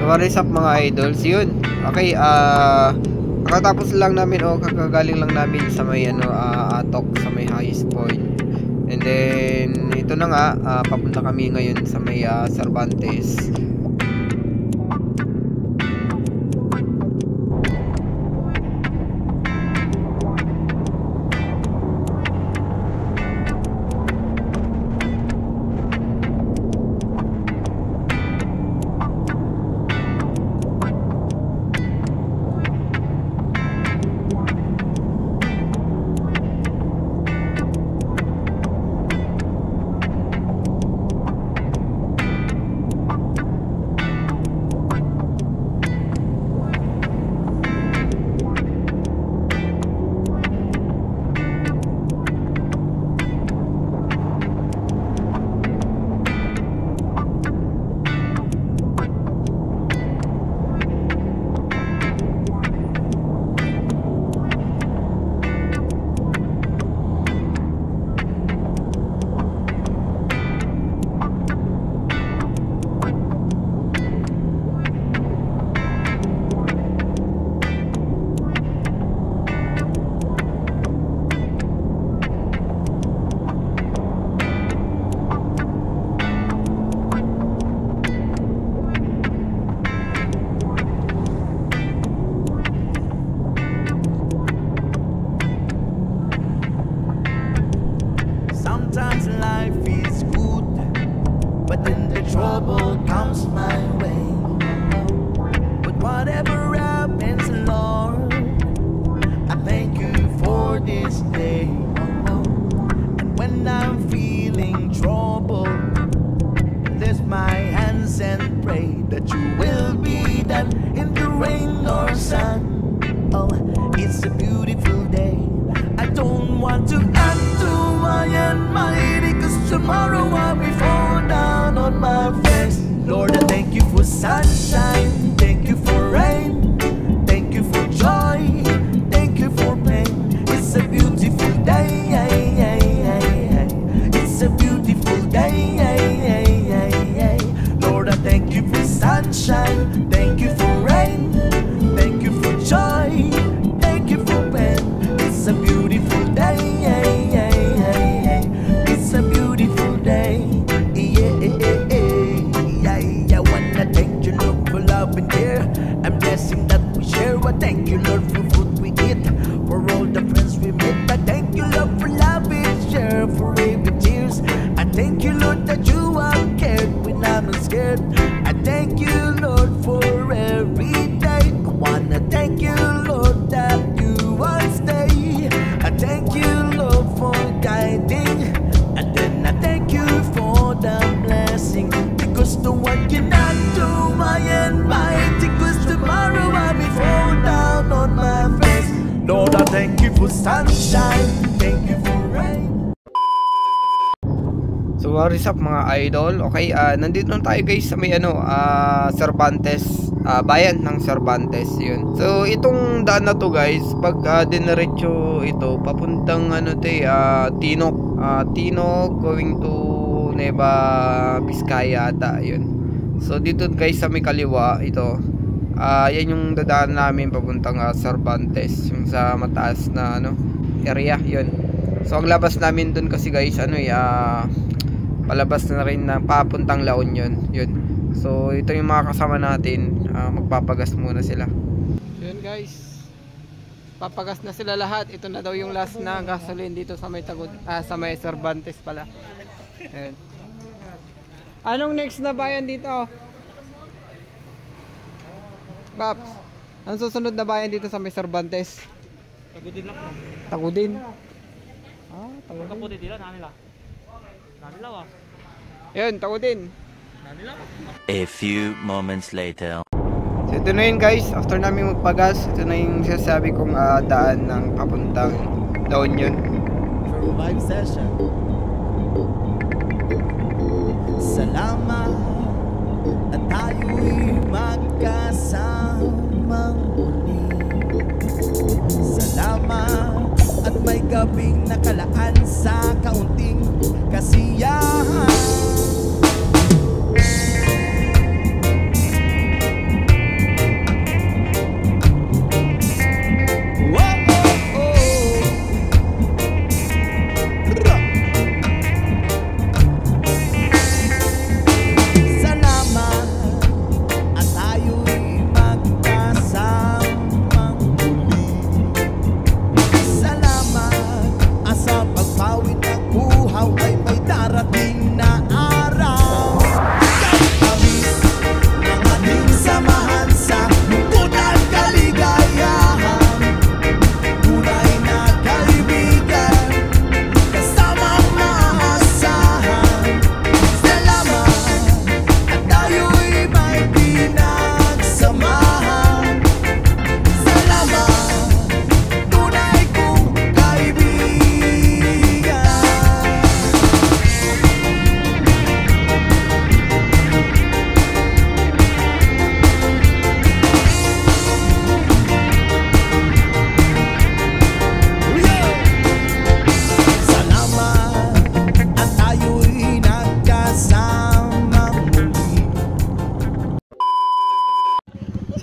So what is up mga idols, yun. Okay, kakatapos lang namin o kakagaling lang namin sa may atok sa may highest point. And then ito na nga, papunta kami ngayon sa may Cervantes. Sometimes life is good, but then the trouble comes my way. But whatever happens, Lord, I thank you for this day. And when I'm feeling trouble, lift my hands and pray that you will be done in the rain or sun. Oh, it's a beautiful day. I don't want to add to my almighty, cause tomorrow I'll be fall down on my face. Lord, I thank you for sunshine, thank you for rain, thank you for joy, thank you for pain. It's a beautiful day, it's a beautiful day. Lord, I thank you for sunshine, thank you for rain, thank you for joy, thank you for pain. It's a beautiful day, it's a beautiful day. I wanna thank you, Lord, for love and care and blessing that we share. I thank you, Lord, for food we eat, for all the friends we meet. I thank you, Lord, for love we share, for every tears. I thank you, Lord, that you are cared when I'm not scared. I thank you, Lord, for every day. I wanna thank you, Lord, that you are stay. I thank you, Lord, for guiding, and then I thank you for the blessing, because no one cannot do my almighty, cause tomorrow I'll be fall down on my face. Lord, I thank you for sunshine, thank you for rain. So what is up mga idol? Okay, nandito na tayo guys sa may Cervantes, bayan ng Cervantes, yun. So itong daan na to guys, pag diniretso ito papuntang Tinok, Tinok going to Nueva Vizcaya ata, yun. So dito guys sa may kaliwa ito, yan yung dadaan namin papuntang Cervantes, yung sa mataas na area, yun. So ang labas namin dun kasi guys palabas na rin na papuntang La Union, yun. So ito yung mga kasama natin, magpapagas muna sila. So yun guys, papagas na sila lahat. Ito na daw yung last na gasoline dito sa may sa may Cervantes pala. Ayan. Anong next na bayan dito? Paps, ang susunod na bayan dito sa may Cervantes? Tagudin lang. Tagudin? Tagudin. Tagudin nila, nanila. Nanila. Yun, Tagudin. Nanila. A few moments later. So ito na yun guys, after namin magpagas, ito na yung sinasabi kong daan ng papuntang La Union. For live session. Salamat at tayo'y magkasamang muli. Salamat at may gabing nakalaan sa kaunting kasiyahan.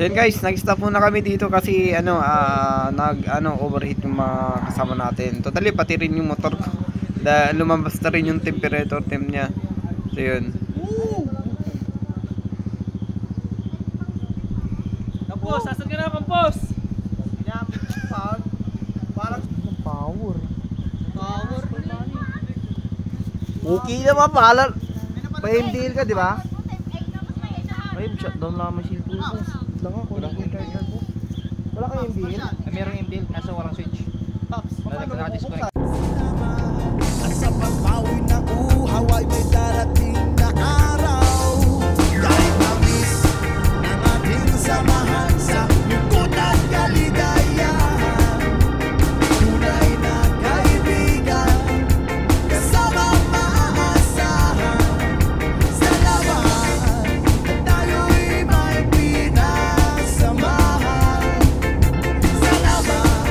So yun guys, nag-stop muna kami dito kasi overheat yung mga kasama natin. Totally pati rin yung motor ko. Dahil lumabas na rin yung temperature temp niya. So yun. Kampos, asan ka na, Kampos? Parang power. Okay naman pala. May MDL ka, di ba? Ay, shutdown lang ang cellphone ko. Lang ako, wala akong charger ko. Wala kang MDL? Merong MDL, kaso walang switch. Naka-disconnect. Sa pagbawi ng uhaw ay may darating na araw. Dahil tamis ng ating samahan sa lungkot at kaligayahan. Tunay na kaibigan, kasama maaasahan. Salamat at tayo'y may pinagsamahan. Salamat,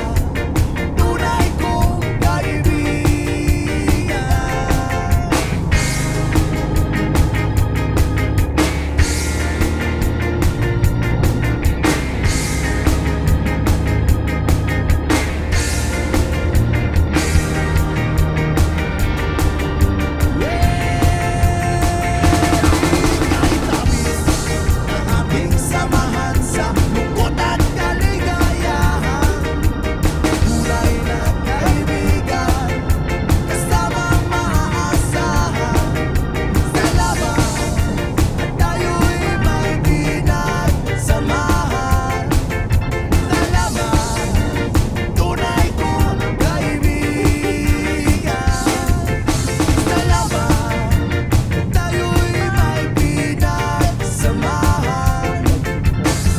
tunay kong kaibigan. Ating samahan sa lungkot at kaligayahan. Tunay na kaibigan, kasama maaasahan. Salamat at tayo'y may pinagsamahan. Salamat, tunay kong kaibigan. Salamat at tayo'y may pinagsamahan.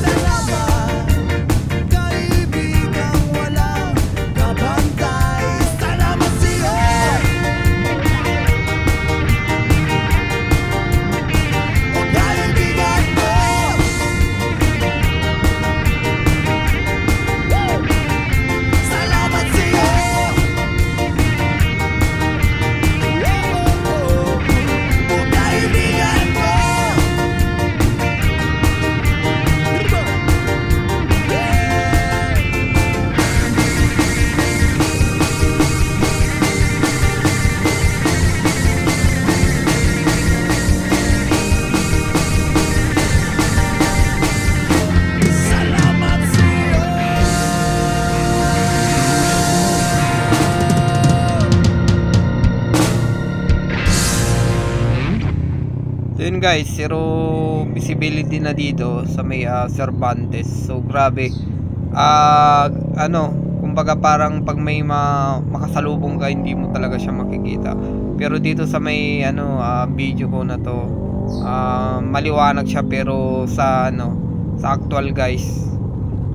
Salamat, kaibigang walang kabantay. Salamat sa'yo. O kaibigan ko. Salamat sa'yo. O kaibigan ko. Salamat sa'yo. So yun guys, zero visibility na dito sa may Cervantes. So grabe. Kumbaga parang pag may makasalubong ka, hindi mo talaga siya makikita. Pero dito sa may video ko na to, maliwanag siya, pero sa actual guys,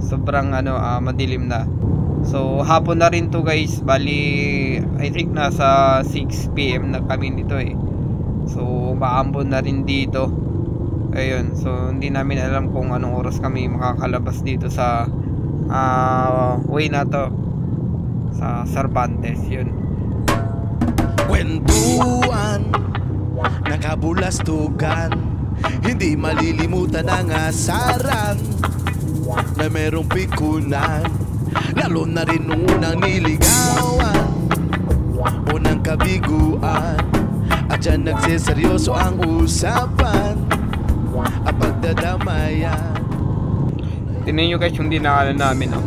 sobrang madilim na. So hapon na rin to guys, bali I think nasa 6 PM na kami dito eh. So maambon na rin dito. Ayun, so hindi namin alam kung anong oras kami makakalabas dito sa way na to sa Cervantes. Yun. Kwentuhan, nakabulastugan, hindi malilimutan ang asaran na merong pikunan, lalo na rin nung unang niligawan, unang kabiguan, at dyan nagseseryoso ang usapan at pagdadamayan. Tingnan nyo guys yung dinaanan namin, no?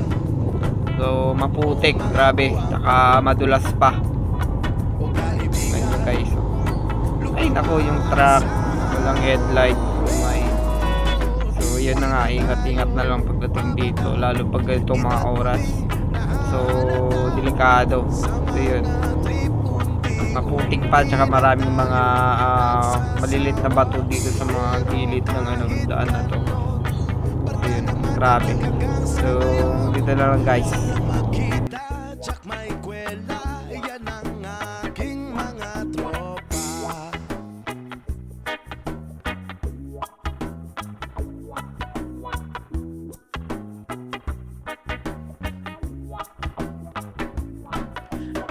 So maputik, grabe, saka madulas pa. Ayun guys, ay nako, yung truck walang headlight. So yan na nga, ingat-ingat na lang pagdating dito, lalo pag itong mga oras. So delikado. So yun, maputik pa, tsaka maraming mga malilit na bato dito sa mga gilid ng daan na to. So yun, grabe. So dito na lang guys. Makita, tsak may kwela, yan ang aking mga tropa.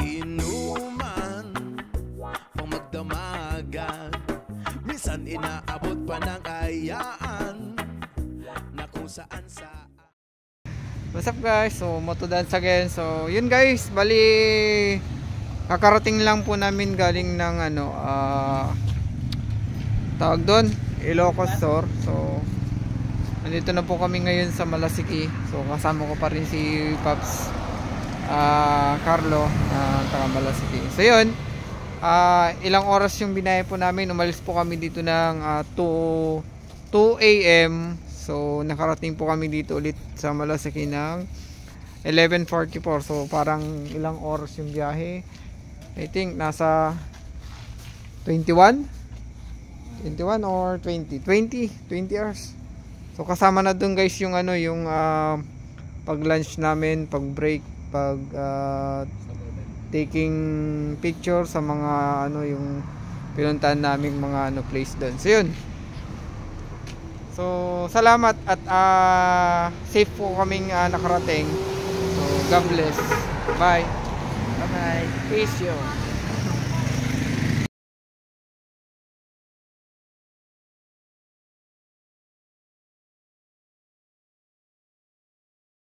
Inuman, pang magdamagan, minsan inaabot pa ng ayaan na kung saan What's up guys? So moto dance again. So yun guys, bali kakarating lang po namin galing ng ano tawag doon, Ilocos Store. So nandito na po kami ngayon sa Malasiki. So kasama ko pa rin si Pops Carlo taga Malasiki. So yun, ilang oras yung binaya po namin. Umalis po kami dito ng 2 AM. So nakarating po kami dito ulit sa Malasiki ng 11:44. So parang ilang oras yung biyahe. I think nasa 21 or 20 hours. So kasama na dun guys yung ano, yung pag lunch namin, pag break, pag taking picture sa mga ano, yung pinuntahan naming mga ano place doon. So yun. So salamat at safe po kaming nakarating. So God bless. Bye. Bye-bye. Peace yo.